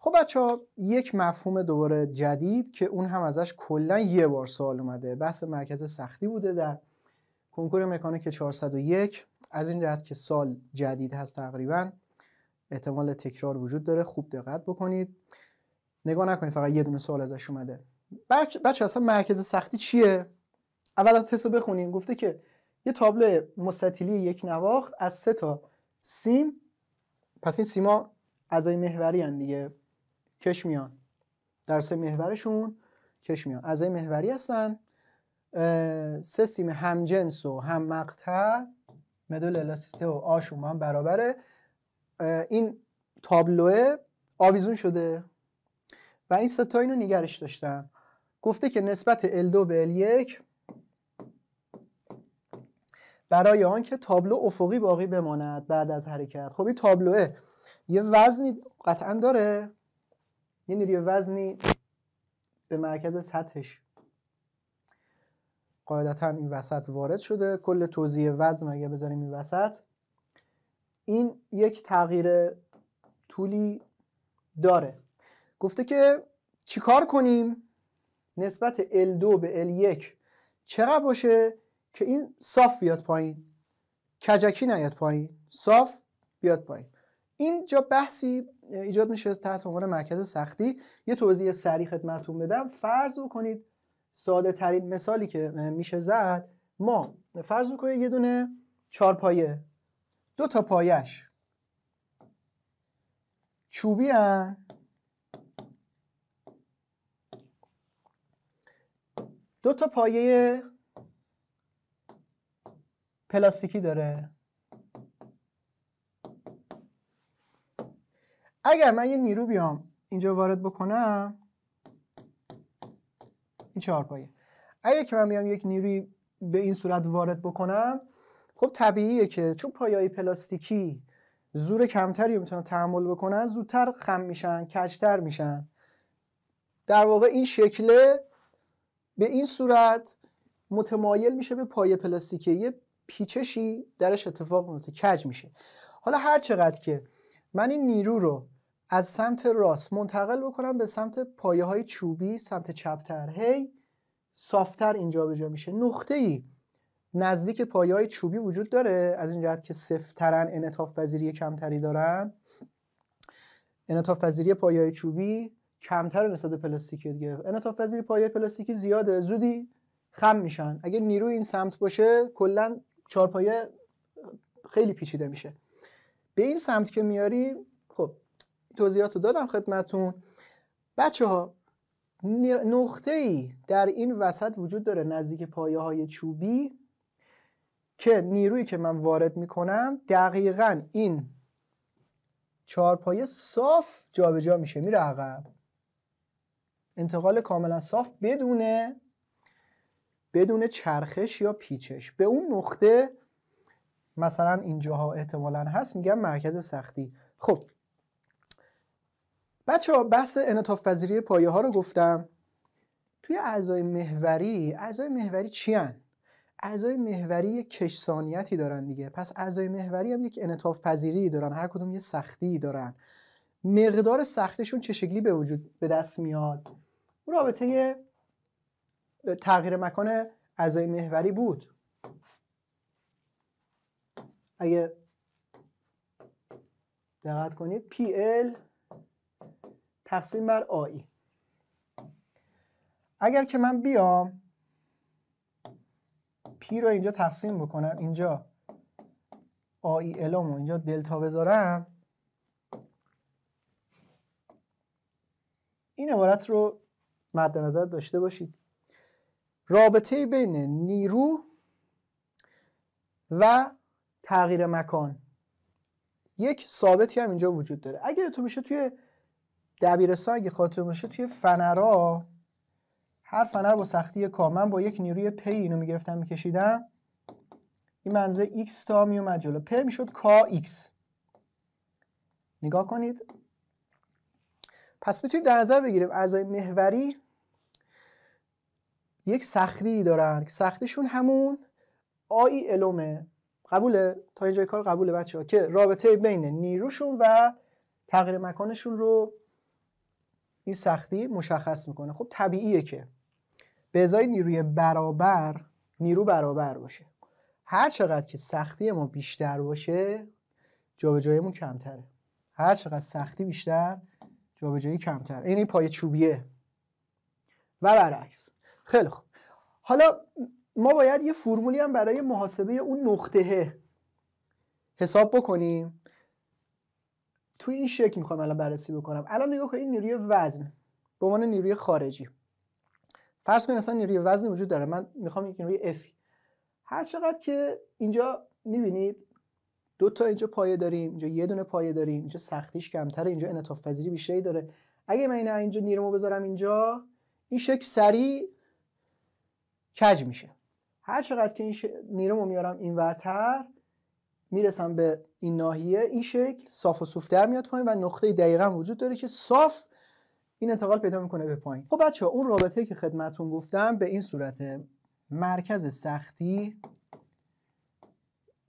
خب بچه‌ها یک مفهوم دوباره جدید که اون هم ازش کلا یه بار سوال اومده، بحث مرکز سختی بوده در کنکور مکانیک 401. از این جهت که سال جدید هست تقریبا احتمال تکرار وجود داره، خوب دقت بکنید، نگاه نکنید فقط یه دونه سوال ازش اومده. بچه اصلا مرکز سختی چیه؟ اول از تست رو بخونیم. گفته که یه تابلو مستطیلی یک نواخت از 3 تا سیم، پس این سیما اعضای محوری هستن دیگه، کش میان در 3 محورشون کش میان، اعضای محوری هستن. 3 سیم همجنس و هم مقطع، مدول الاستیته و آشون هم برابره. این تابلوه آویزون شده و این سه تا اینو نگرش داشتن. گفته که نسبت L2 به L1 برای آن که تابلو افقی باقی بماند بعد از حرکت. خب این تابلوه یه وزنی قطعا داره، یه نیروی وزنی به مرکز سطحش قاعدتا این وسط وارد شده. کل توزیع وزن اگه بذاریم این وسط، این یک تغییر طولی داره. گفته که چیکار کنیم نسبت L2 به L1 چقدر باشه که این صاف بیاد پایین، کجکی نیاد پایین، صاف بیاد پایین. اینجا بحثی ایجاد میشه تحت عنوان مرکز سختی. یه توضیح سریع خدمتتون بدم. فرض بکنید ساده ترین مثالی که میشه زد، ما فرض بکنید یه دونه 4 پایه، 2 تا پایش چوبی هن، 2 تا پایه پلاستیکی داره. اگر من یه نیرو بیام اینجا وارد بکنم، این 4 پایه، اگر که من بیام یک نیروی به این صورت وارد بکنم، خب طبیعیه که چون پایه‌های پلاستیکی زور کمتری میتونن تحمل بکنن، زودتر خم میشن، کج‌تر میشن. در واقع این شکله به این صورت متمایل میشه به پایه پلاستیکی، یه پیچشی درش اتفاق میفته، کج میشه. حالا هر چقدر که من این نیرو رو از سمت راست منتقل بکنم به سمت پایه های چوبی، سمت چپتر، هی صافتر اینجا به جا میشه. نقطه‌ای نزدیک پایه های چوبی وجود داره، از این جهت که سفت‌ترن، انعطاف پذیری کمتری دارن. انعطاف پذیری پایه های چوبی کمتر نسبت به پلاستیکی دیگه. انعطاف پذیری پایه پلاستیکی زیاده، زودی خم میشن. اگه نیرو این سمت باشه کلا 4 پایه خیلی پیچیده میشه. به این سمت که میاریم، خب توضیحاتو دادم خدمتون. بچه‌ها نقطه‌ای در این وسط وجود داره نزدیک پایه‌های چوبی که نیرویی که من وارد میکنم دقیقاً این 4 پایه صاف جابجا میشه، میره عقب. انتقال کاملا صاف بدون چرخش یا پیچش. به اون نقطه مثلا اینجاها احتمالاً هست، میگم مرکز سختی. خب بچه‌ها بحث انعطاف پذیری پایه ها رو گفتم. توی اعضای محوری چی هن؟ اعضای محوری یک کشسانیتی دارن دیگه. پس اعضای محوری هم یک انعطاف پذیری دارن، هر کدوم یه سختی دارن. مقدار سختشون چه شکلی به دست میاد؟ رابطه تغییر مکان اعضای محوری بود. اگه دقت کنید PL تقسیم بر AI. اگر که من بیام P رو اینجا تقسیم بکنم، اینجا AI الامو اینجا دلتا بذارم، این عبارت رو مد نظر داشته باشید. رابطه بین نیرو و تغییر مکان یک ثابتی هم اینجا وجود داره. اگه تو بشه توی دبیرستان، اگه خاطر باشه، توی فنرها، هر فنر با سختی کا، من با یک نیروی پی اینو میگرفتم میکشیدم، این منزه x تا میومد جلو، پ میشد کا ایکس. نگاه کنید. پس میتونیم در نظر بگیریم اعضای محوری یک سختی دارن که سختیشون همون آی الومه. قبوله؟ تا اینجای کار قبوله بچه‌ها که رابطه بین نیروشون و تغییر مکانشون رو این سختی مشخص میکنه. خب طبیعیه که به ازای نیرو برابر باشه. هر چقدر که سختی ما بیشتر باشه جابجاییمون کمتره. هر چقدر سختی بیشتر جابجایی کمتر. این پایه چوبیه و برعکس. خیلی خوب. حالا ما باید یه فرمولی هم برای محاسبه اون نقطه حساب بکنیم. توی این شکل میخوام الان بررسی بکنم. الان نگاه کنید، این نیروی وزن به عنوان نیروی خارجی. فرض کنید اصلا نیروی وزن وجود داره. من میخوام یک نیروی افی. هر چقدر که اینجا میبینید 2 تا اینجا پایه داریم، اینجا یه دونه پایه داریم، اینجا سختیش کمتره، اینجا انعطاف پذیری بیشتری داره. اگه من اینجا نیرومو بذارم اینجا، این شکل سریع کج میشه. هر چقدر که این نیرومو میارم اینورتر، میرسم به این ناحیه، این شکل صاف و صوف‌تر میاد پایین و نقطه دقیقاً وجود داره که صاف این انتقال پیدا میکنه به پایین. خب بچه‌ها، اون رابطه‌ای که خدمتتون گفتم به این صورته: مرکز سختی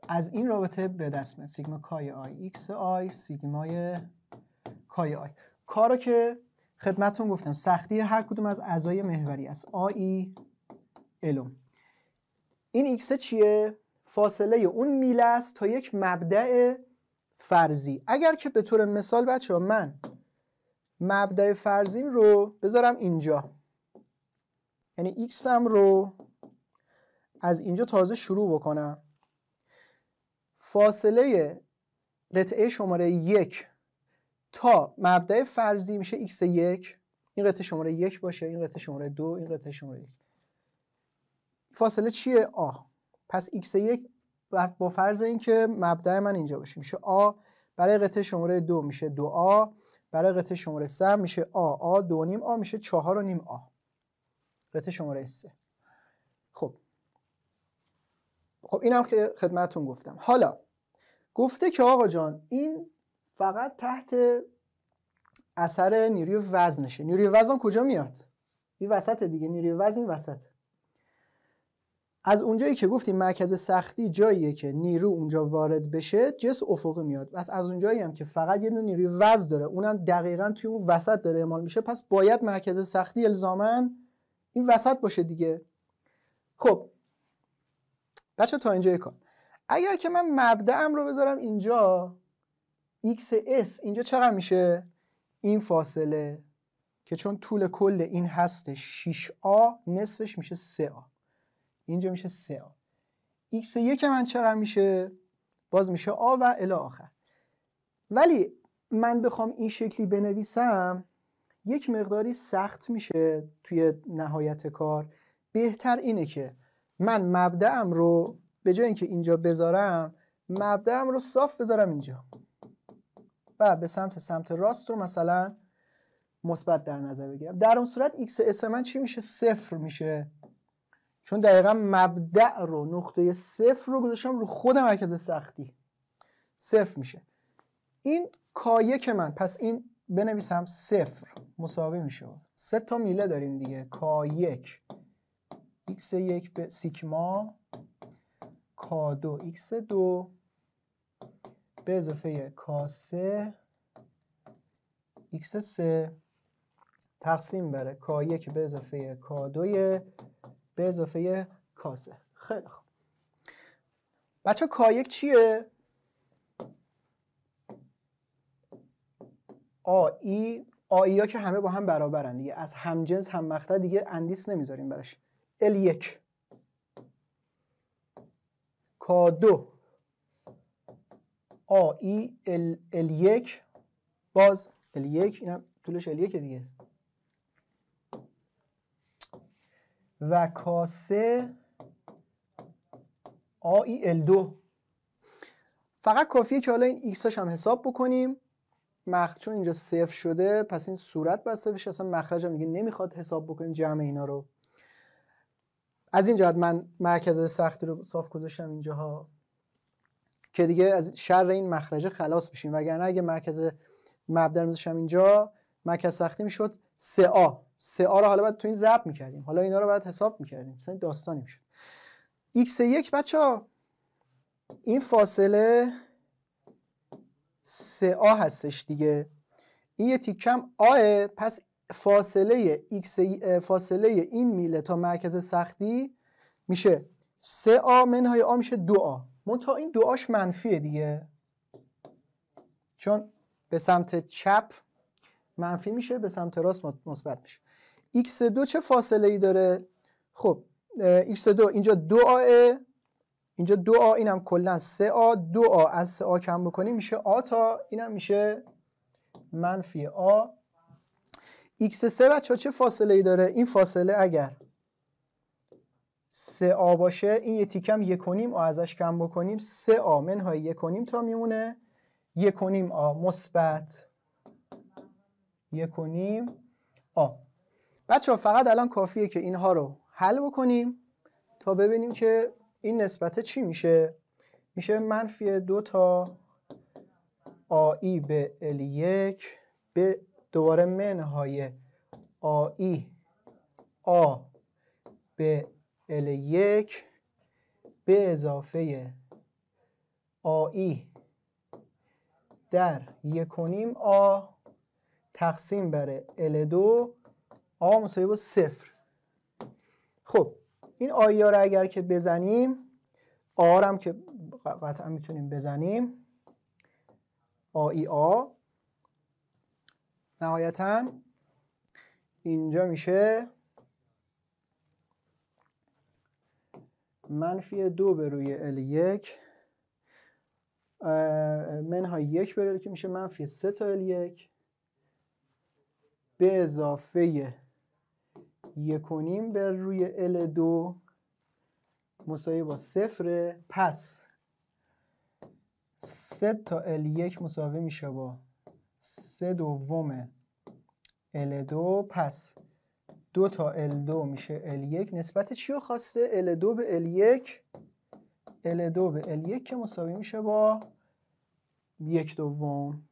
از این رابطه به دست میاد، سیگما کای آی ایکس آی سیگمای کای آی. کارو که خدمتتون گفتم، سختی هر کدوم از اعضای محوری است، آی الوم. این ایکس چیه؟ فاصله اون میله است تا یک مبدأ فرضی. اگر که به طور مثال بچه‌ها من مبدأ فرضیم رو بذارم اینجا، یعنی ایکسم رو از اینجا تازه شروع بکنم، فاصله قطعه شماره 1 تا مبدأ فرضی میشه x1. این قطعه شماره 1 باشه، این قطعه شماره 2، این قطعه شماره 1. فاصله چیه؟ آ. پس x1 با فرض اینکه مبدأ من اینجا باشه میشه آ. برای قطعه شماره 2 میشه 2a. برای قطعه شماره 3 میشه آ. 2.5 آ میشه 4.5 آ. قطعه شماره 3. خب اینم که خدمتتون گفتم. حالا گفته که آقا جان این فقط تحت اثر نیروی وزنشه. نیروی وزن کجا میاد؟ این وسط دیگه. نیروی وزن این وسط. از اونجایی که گفتیم مرکز سختی جاییه که نیرو اونجا وارد بشه، جسم افقی میاد. پس از اونجایی هم که فقط یه دونه نیروی وزن داره، اونم دقیقاً توی اون وسط داره اعمال میشه، پس باید مرکز سختی الزاماً این وسط باشه دیگه. خب بچه تا اینجای کار. اگر که من مبدأم رو بذارم اینجا، x(s) اینجا چقدر میشه؟ این فاصله که چون طول کل این هستش 6a، نصفش میشه 3a. اینجا میشه 3a. x1 من چقدر میشه؟ باز میشه a و الی آخر. ولی من بخوام این شکلی بنویسم یک مقداری سخت میشه توی نهایت کار. بهتر اینه که من مبدأم رو به جای اینکه اینجا بذارم، مبدأم رو صاف بذارم اینجا و به سمت راست رو مثلا مثبت در نظر بگیرم. در اون صورت x(s) من چی میشه؟ 0 میشه، چون دقیقا مبدأ رو، نقطه 0 رو گذاشتم رو خود مرکز سختی. 0 میشه. این کایه که من، پس این بنویسم 0 مساوی میشه 3 تا میله داریم دیگه، k1 x1 به سیگما k2 x2 به اضافه k3 x3 تقسیم بر k1 به اضافه k2 به اضافه k3. خیلی خوب بچه، k1 چیه؟ آی ها که همه با هم برابرن دیگه، از همجنس هم مقطع دیگه اندیس نمیذاریم براش. L1 K2 آی L1 باز L1 اینم طولش L1 دیگه و K3 آی L2. فقط کافیه که حالا این ایکس هاش هم حساب بکنیم. چون اینجا صفر شده پس این صورت بسته بشه، اصلا مخرج هم دیگه نمیخواد حساب بکنیم جمع اینا رو. از این جهت من مرکز سختی رو صاف گذاشتم اینجاها که دیگه از شر این مخرج خلاص بشیم، وگرنه اگه مرکز مبدأ رو میذاشتم اینجا، مرکز سختی میشد 3a. 3a رو حالا بعد تو این ضرب میکردیم، حالا اینا رو بعد حساب میکردیم، مثلا داستانی میشد. x1 بچه‌ها این فاصله 3a هستش دیگه، این یه تیکم آه، پس فاصله فاصله این میله تا مرکز سختی میشه 3A منهای A میشه 2A. منتها این 2Aش منفیه دیگه، چون به سمت چپ منفی میشه، به سمت راست مثبت میشه. x2 چه فاصله ای داره؟ خب x2 اینجا 2A، اینجا 2A، اینم کلا 3A. 2A از 3A کم بکنیم میشه A تا اینم میشه منفی A. x3 بچه چه فاصله ای داره؟ این فاصله اگر 3A باشه، این یه تیکم 1.5 A ازش کم بکنیم 3A منهای 1.5 تا میمونه 1.5 A مثبت 1.5 A. بچه ها فقط الان کافیه که اینها رو حل بکنیم تا ببینیم که این نسبت چی میشه. میشه منفی 2 تا AI به L1 به دوباره منهای AI A به L1 به اضافه AI در 1.5 A تقسیم بر L2 A مساوی با 0. خب این آی ها رو اگر که بزنیم، آر هم که قطعا میتونیم بزنیم، آی آ نهایتا اینجا میشه منفی 2 به روی L1 منهای 1 به L که میشه منفی 3 تا L1 به اضافه 1.5 بر روی L2 مساوی با 0. پس 3 تا L1 مساوی میشه با 3 دوم L2. پس 2 تا L2 میشه L1. نسبت چی رو خواسته؟ L2 به L1. L2 به L1 که مساوی میشه با 1 دوم.